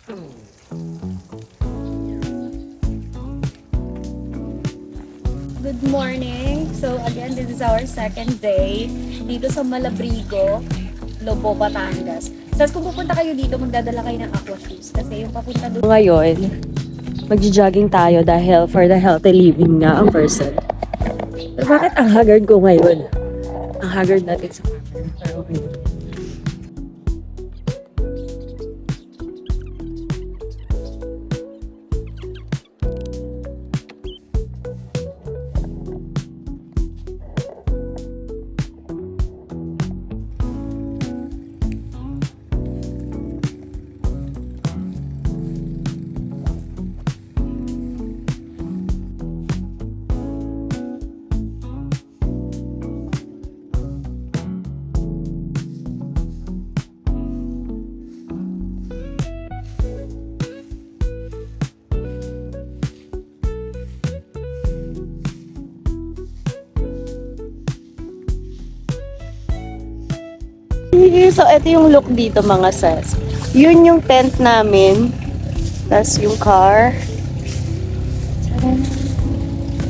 Good morning! So again, this is our second day dito sa Malabrigo, Lobo, Batangas. So kung pupunta kayo dito, magdadala kayo ng aqua shoes kasi yung papunta doon. Ngayon, magji-jogging tayo dahil for the healthy living nga ang person. Pero bakit ang haggard ko ngayon? Ang haggard natin sa camera. Pero okay. So, ito yung look dito mga sis. Yun yung tent namin. Tapos yung car.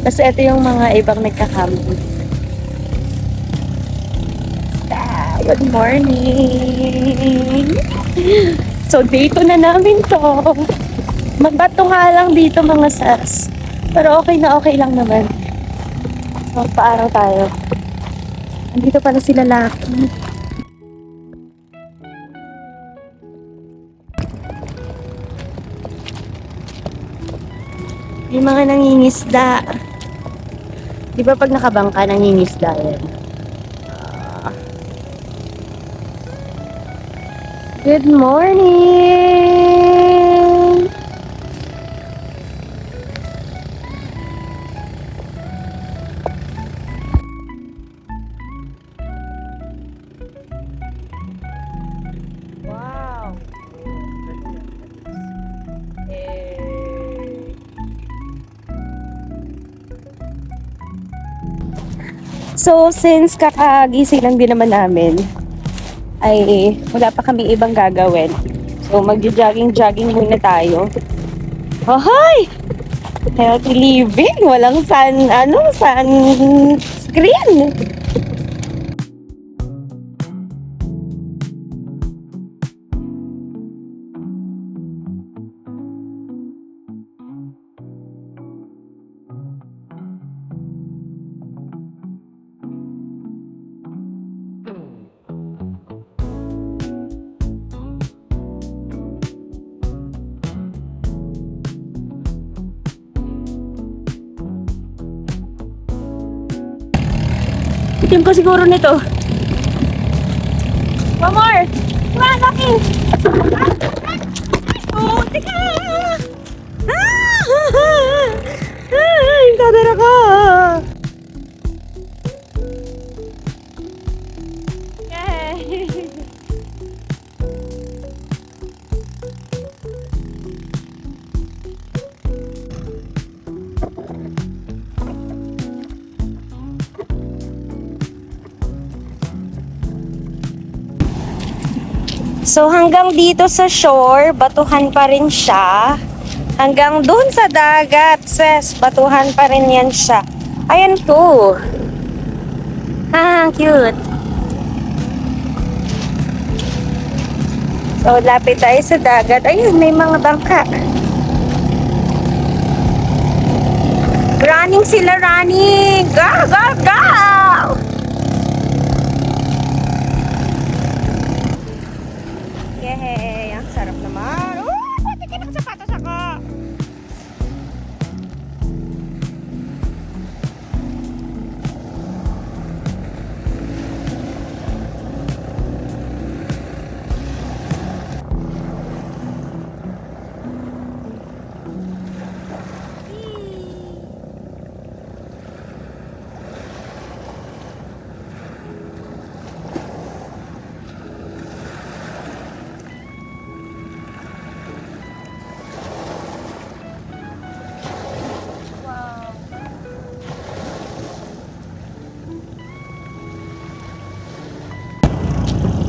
Tapos ito yung mga ibang nagka-camping. Good morning! So, dito na namin to. Magbato nga lang dito mga sis. Pero okay na okay lang naman. So, paaraw tayo. Andito pala sila Lucky. Yung mga nangingisda. Di ba pag nakabangka, nangingisda yan? Good morning! Wow! So, since kakagising lang din naman namin, ay wala pa kami ibang gagawin. So, magja-jogging muna tayo. Hoy! Healthy living! Walang sunscreen! Itim ko siguro nito. One more! Come on, Lucky! Oh, tika! Yung camera ko! Yay! So hanggang dito sa shore, batuhan pa rin siya. Hanggang dun sa dagat, sis, batuhan pa rin yan siya. Ayan to. Cute. So lapit tayo sa dagat. Ayun, may mga bangka. Running sila, running! Go, go, go! Yay! Ang sarap naman. Oh, pati ka nakasapatos ako.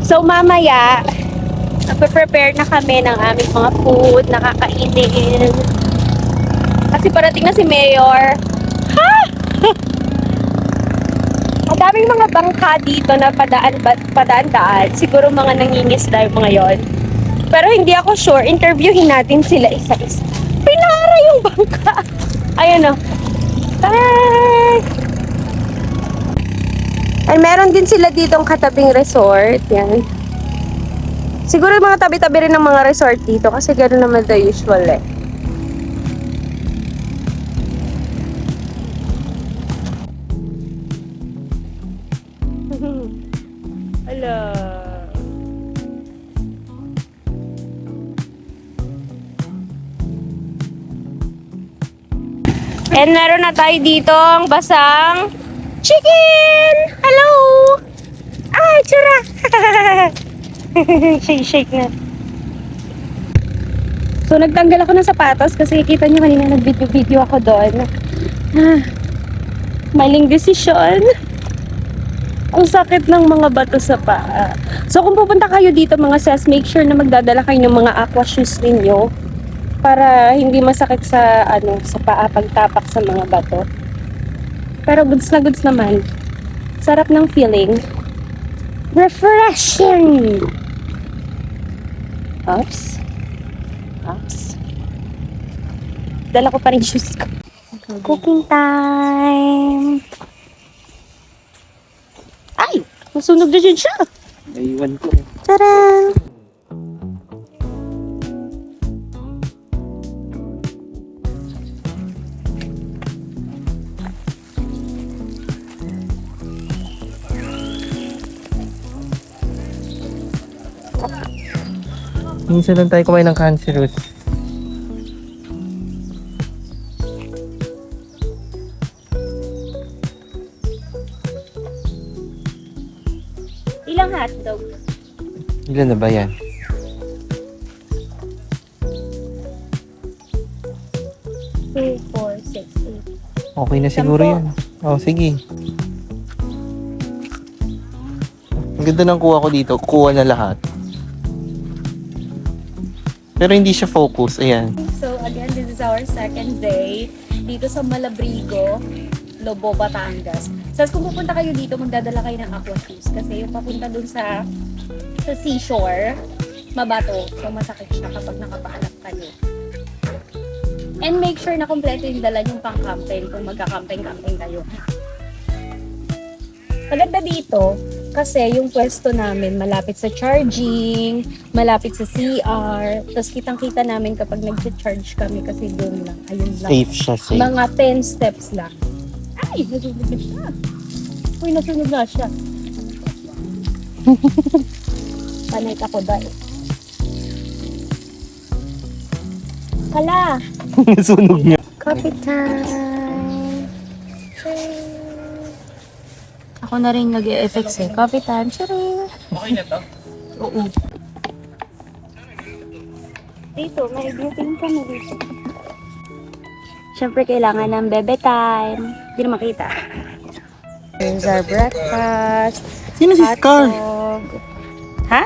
So mamaya, Nagpe-prepare na kami ng aming mga food, nakakainin. Kasi parating na si Mayor. Ha! Ang daming mga bangka dito na padaan-daan. Siguro mga nangingisda yung mga yon. Pero hindi ako sure. Interviewin natin sila isa-isa. Pinara yung bangka. Ayun o. Bye! And meron din sila ditong katabing resort. Yan. Siguro yung mga tabi-tabi rin ng mga resort dito kasi gano'n naman the usual eh. Hello. And meron na tayo dito ang basang chicken! Hello! Ay, tsura! Shake na. So, nagtanggal ako ng sapatos kasi kita nyo kanina nag-video ako doon. Maling desisyon. Ang sakit ng mga bato sa paa. So, kung pupunta kayo dito mga sis, make sure na magdadala kayo ng mga aqua shoes ninyo para hindi masakit sa sa paa pagtapak sa mga bato. Pero goods na goods naman. Sarap ng feeling. Refreshing! Oops. Dala ko pa rin shoes ko. Cooking time! Ay! Nasunog na dyan siya! Naiwan ko. Tara! Minsan lang tayo kumain ng cancerous. Ilang hotdog? Ilan na ba yan? 2, 4, 6, 8. Okay na siguro yan. Oh, sige. Ang ganda ng kuha ko dito. Kuha na lahat. Pero hindi siya focus. Ayan. So again, this is our second day dito sa Malabrigo, Lobo, Batangas. So kung pupunta kayo dito, magdadala kayo ng aqua shoes kasi yung papunta dun sa seashore, mabato. So masakit siya kapag nakapaalap kayo. And make sure na kompleto yung dala yung pang-camping kung magka-camping-camping kayo. Maganda dito kasi yung pwesto namin malapit sa charging, malapit sa CR, tapos kitang-kita namin kapag nag-charge kami kasi doon lang. Ayun lang. Safe siya, safe. Mga 10 steps lang. Ay! Nasunog na siya. Uy, nasunog na siya. Panay ako dahil. Kala! Nasunog niya. Coffee time! Ako na rin nag-e-effects eh. Coffee time. Tara! Okay na to? Oo. Dito, may beauty kami dito. Siyempre, kailangan ng bebe time. Hindi na makita. Here's our breakfast. Sino si Scar? Hotdog. Ha?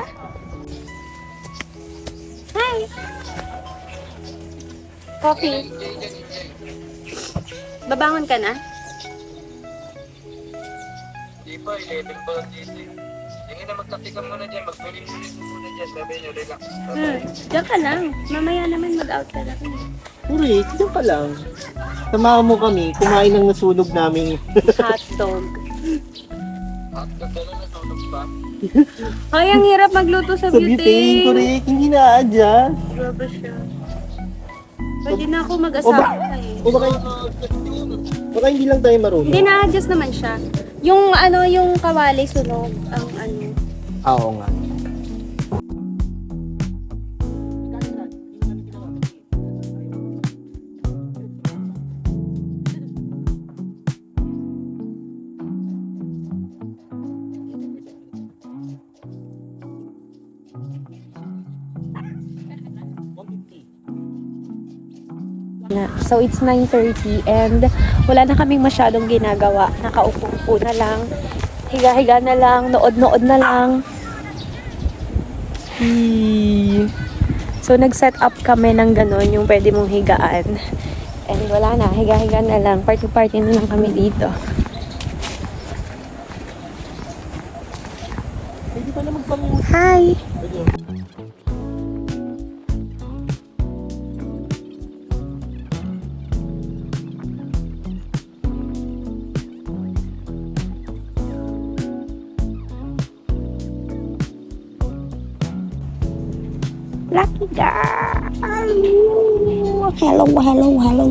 Hi! Coffee. Babangon ka na? Di ba, 11 pa lang dito. Hindi na magkape ka muna dyan, magbuling-buling muna dyan, sabi nyo, relax. Diyan ka lang. Mamaya naman mag-out ka lang. Uri, dito pa lang. Samahan mo kami, kumain ng nasunog namin. Hotdog. At ganda na natulog pa. Ay, ang hirap magluto sa Sa butane, correct. Hindi na-adjust. Grabe siya. Pwede na ako mag-asawa eh. O baka hindi lang tayo marunong. Hindi na-adjust naman siya. Yung yung kawali sunog. Ang ano. Oo nga. So it's 9:30 and wala na kaming masyadong ginagawa. Nakaupo-upo na lang. Higa-higa na lang, nood-nood na lang. Sea. So, nag-set up kami ng ganun, yung pwede mong higaan. And wala na, higa-higa na lang. Party-party na lang kami dito. Hi! Lucky girl! Hello, hello, hello.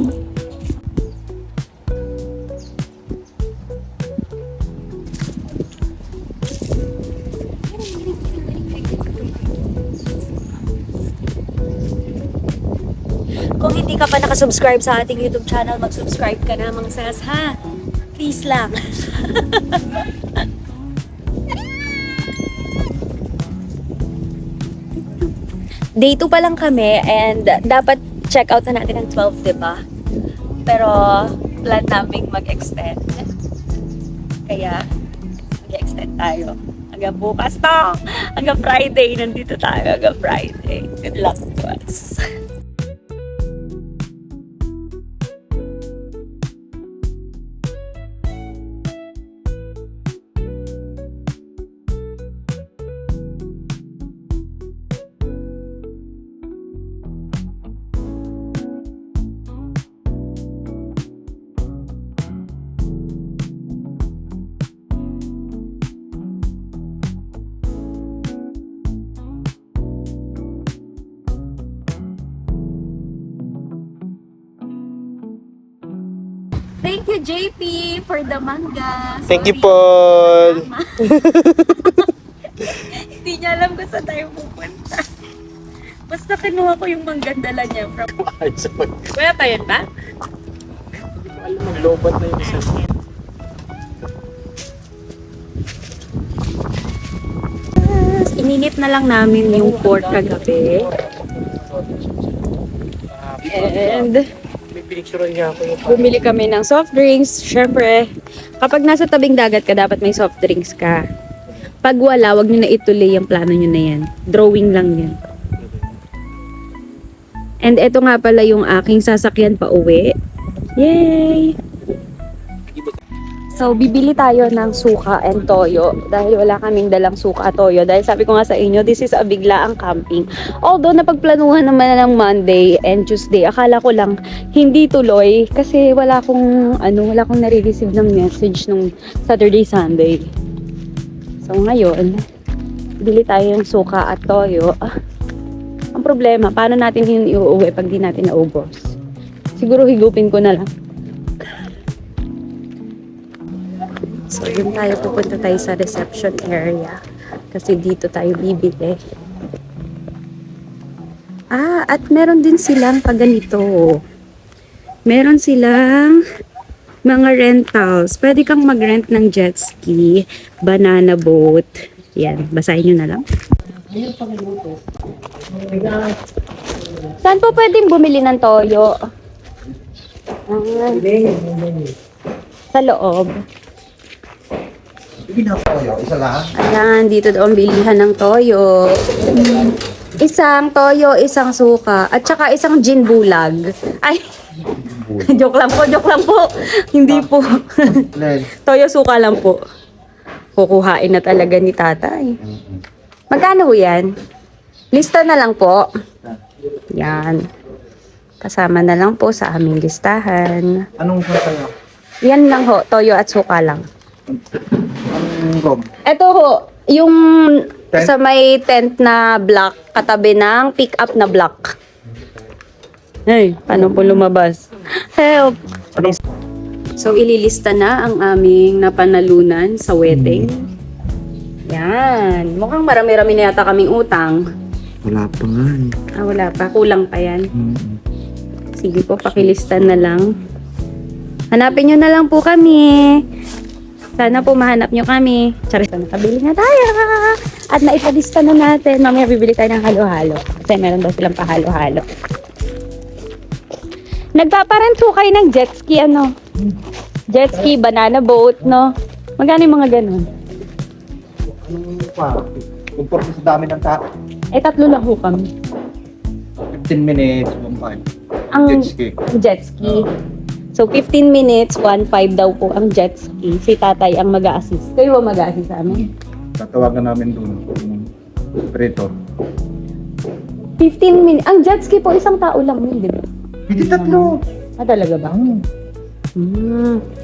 Kung hindi ka pa nakasubscribe sa ating YouTube channel, mag-subscribe ka na, mga sis, ha? Please lang. Day 2 pa lang kami and dapat check out na natin ng 12, diba? Pero plan naming mag-extend. Kaya mag-extend tayo. Hanggang bukas to! Hanggang Friday, nandito tayo hanggang Friday. Good luck to us. Thank you, JP, for the manga. Thank you, Sorry, Paul. kasama. Hindi niya alam kung saan tayo pupunta. Basta kinuha ko yung mangga dala niya from... Wala pa yun ba? Alam mo, lobat na yung isa. Ininit na lang namin yung pork kagabi. And May pinicture niya ako yung bumili kami ng soft drinks. Siyempre, kapag nasa tabing dagat ka, dapat may soft drinks ka. Pag wala, wag nyo na ituloy yung plano nyo na yan. Drawing lang yan. And eto nga pala yung aking sasakyan pa uwi. Yay! So, bibili tayo ng suka and toyo dahil wala kaming dalang suka at toyo. Dahil sabi ko nga sa inyo, this is a biglaang camping. Although, napagplanuhan naman na ng Monday and Tuesday, akala ko lang hindi tuloy kasi wala akong nare-receive ng message nung Saturday, Sunday. So, ngayon, bili tayo ng suka at toyo. Ang problema, paano natin yun iuuwi pag di natin naubos? Siguro higupin ko na lang. So, yun tayo, pupunta tayo sa reception area. Kasi dito tayo bibili. At meron din silang paganito. Meron silang mga rentals. Pwede kang mag-rent ng jet ski, banana boat. Yan, basahin nyo na lang. Saan po pwedeng bumili ng toyo? Sa loob. Isa lang? Ayan, dito daw ang bilihan ng toyo. Isang toyo, isang suka, at saka isang gin bulag. Ay, joke lang po. Hindi po. Toyo, suka lang po. Kukuhain na talaga ni tatay. Magkano ho yan? Lista na lang po. Yan. Kasama na lang po sa aming listahan. Anong sa'yo? Yan lang ho, toyo at suka lang. Anong room? Ito ho, yung Tent? sa may tent na black, katabi ng pick-up na black. Hey, paano po lumabas? Help! So, ililista na ang aming napanalunan sa wedding. Yan. Mukhang marami-rami na yata kaming utang. Wala pa nga eh. Wala pa. Kulang pa yan. Sige po, pakilista na lang. Hanapin nyo na lang po kami. Sana po mahanap nyo kami. Charis, nakabili na tayo. At naipalista na natin. Mamaya bibili tayo ng halo-halo. Kasi meron daw silang pahalo-halo. Nagpaparent po kayo ng jet ski, ano? Jet ski, banana boat, no? Magkano yung mga ganun? Anong pa? Kumpara sa dami ng tao. tatlo lang ho kami. 15 minutes, 1.5. Ang Jet ski. ang jet ski. So, 15 minutes, 1.5 daw po ang jet ski. Si tatay ang mag-a-assist. Kayo ba mag-a-assist sa amin? Tatawagan namin doon. Yung operator. 15 minutes. Ang jet ski po, isang tao lang yun, di ba? Hindi tatlo. Ah, talaga ba?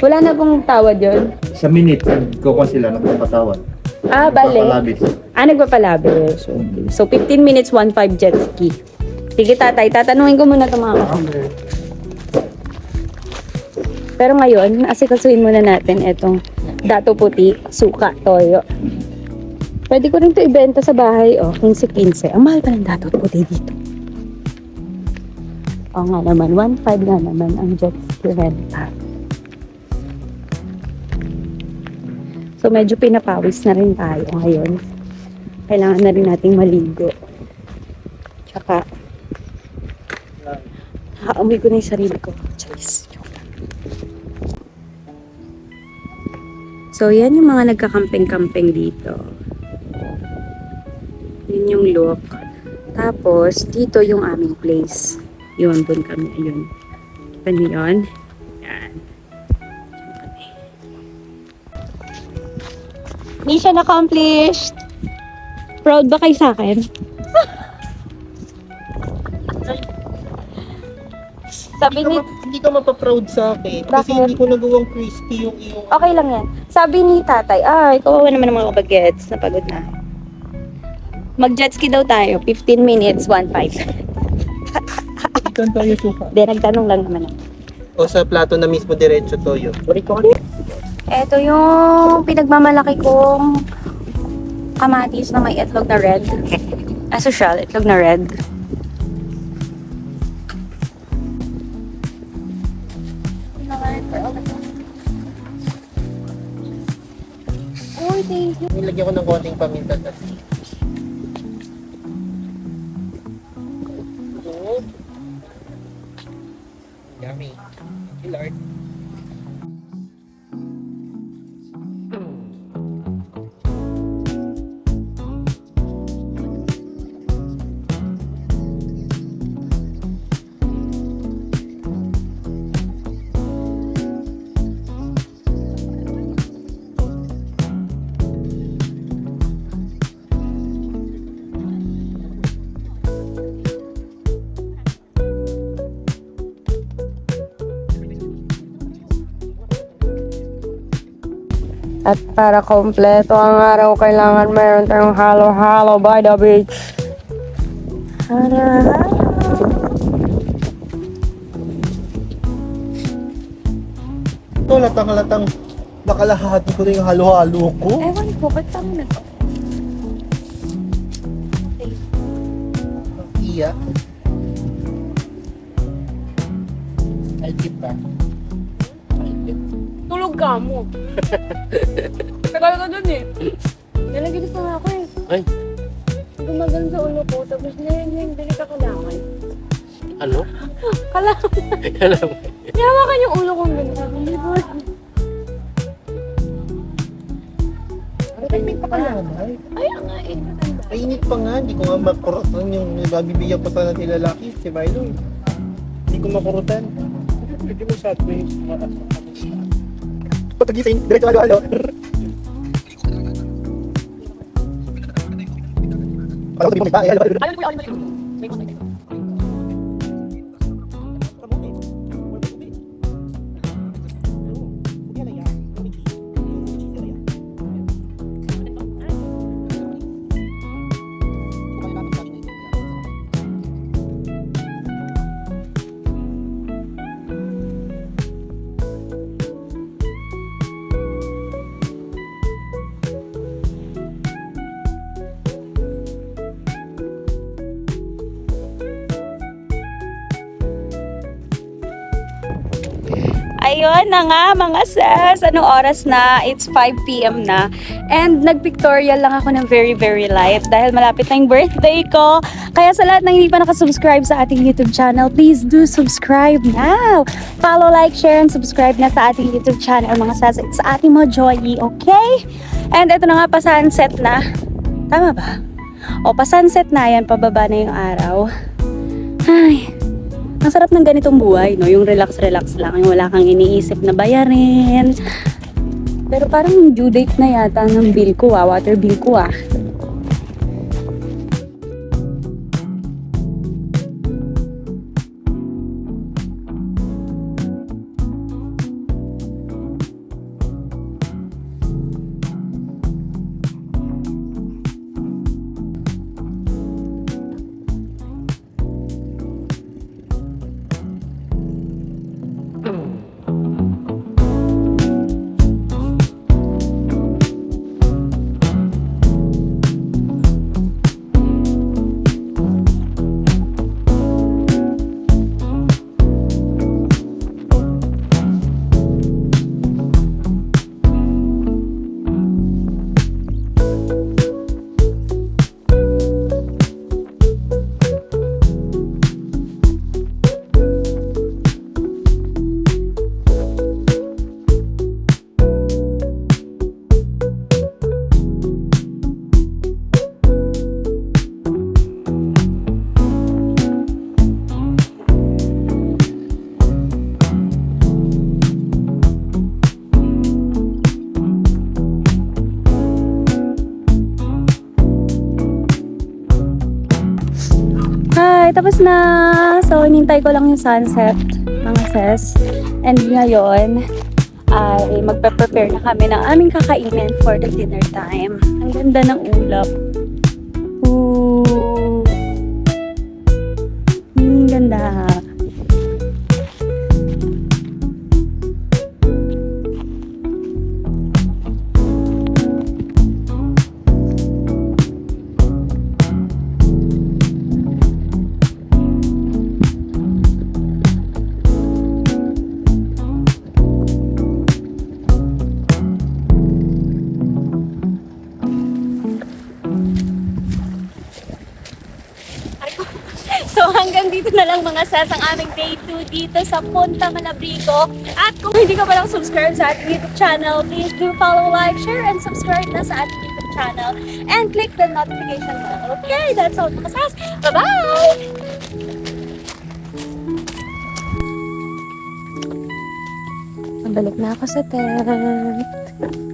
Wala na pong tawad yun? Sa minute, kukuha sila ng papatawad. Ah, bale. Papalabis. Nagpapalabis. Okay. So, 15 minutes, 1.5 jet ski. Sige, tatay. Tatanungin ko muna itong mga kasama. Pero ngayon, asikasuhin muna natin itong dato puti, suka, toyo. Pwede ko rin ito ibenta sa bahay. 15-15. Ang mahal pa ng dato puti dito. Oo nga naman, 1.5 nga naman ang jet ski renta. So, medyo pinapawis na rin tayo ngayon. Kailangan na rin nating maligo. Tsaka, nakaamoy ko na yung sarili ko. Charis. So, yan yung mga nagkakamping-kamping dito. Yun yung look. Tapos, dito yung aming place. Yun, dun kami. Ayun. Kita niyo yun? Yan. Mission accomplished! Proud ba kayo sa akin? Sabi ni... Hindi ka mapaproud sa akin. Kasi Bakit? hindi ko nagawang crispy yung iyong... Okay lang yan. Sabi ni tatay, kawawa naman ng mga kabagets. Napagod na. Mag-jet ski daw tayo. 15 minutes, 1.5. Ikan tayo suka. Hindi, nagtanong lang naman ako. O sa plato na mismo diretso toyo. Ito yung pinagmamalaki kong kamatis na may itlog na red. Social, itlog na red. Oh, thank you. Nilagyan ko ng konting paminta. Yummy. Thank you, Lord. At para kompleto ang araw, kailangan mayroon tayong halo-halo by the beach. Ito, latang-latang nakalahati ko na yung halo-halo ko. Ewan ko, ba't kami na to? Iya. I'll keep back. Tulog ka mo. Tagal ka dun eh. Nalagilis na nga ako eh. Ay. Gumagal sa ulo ko, tapos hindi ka kailangan. Ano? Kailangan. Alam. Yawakan yung ulo kong ganyan. May pakalaman. Ay, nga eh. matanda. Mainit pa nga, hindi ko nga makurutan yung nabibigyan pa sana nila lalaki, si Milo. Hindi ko makurutan. Hindi mo sa atin. Patagising, diretso halo-halo. Parang sabi mo, may halo-halo. Alam ko yung may konti. Ayun na nga mga sis, anong oras na? It's 5 p.m. na. And nag-pictorial lang ako ng very, very light dahil malapit na yung birthday ko. Kaya sa lahat ng hindi pa nakasubscribe sa ating YouTube channel, please do subscribe now. Follow, like, share, and subscribe na sa ating YouTube channel mga sis. It's Ate Mo Joy, okay? And ito na nga pa sunset na. Tama ba? O, pa-sunset na yan, pababa na yung araw. Ay, ang sarap ng ganitong buhay, no? Yung relax-relax lang, yung wala kang iniisip na bayarin. Pero parang due date na yata ng bill ko, water bill ko, Hi, tapos na. So, hinintay ko lang yung sunset, mga sis. And ngayon, ay magpe-prepare na kami ng aming kakainin for the dinner time. Ang ganda ng ulap. Ooh. Ganda. So hanggang dito na lang mga sis ang aming day 2 dito sa Punta Malabrigo. At kung hindi ka pa lang subscribe sa ating YouTube channel, please do follow, like, share, and subscribe na sa ating YouTube channel. And click the notification bell. Okay, that's all mga sis. Bye-bye! Balik na ako sa tent.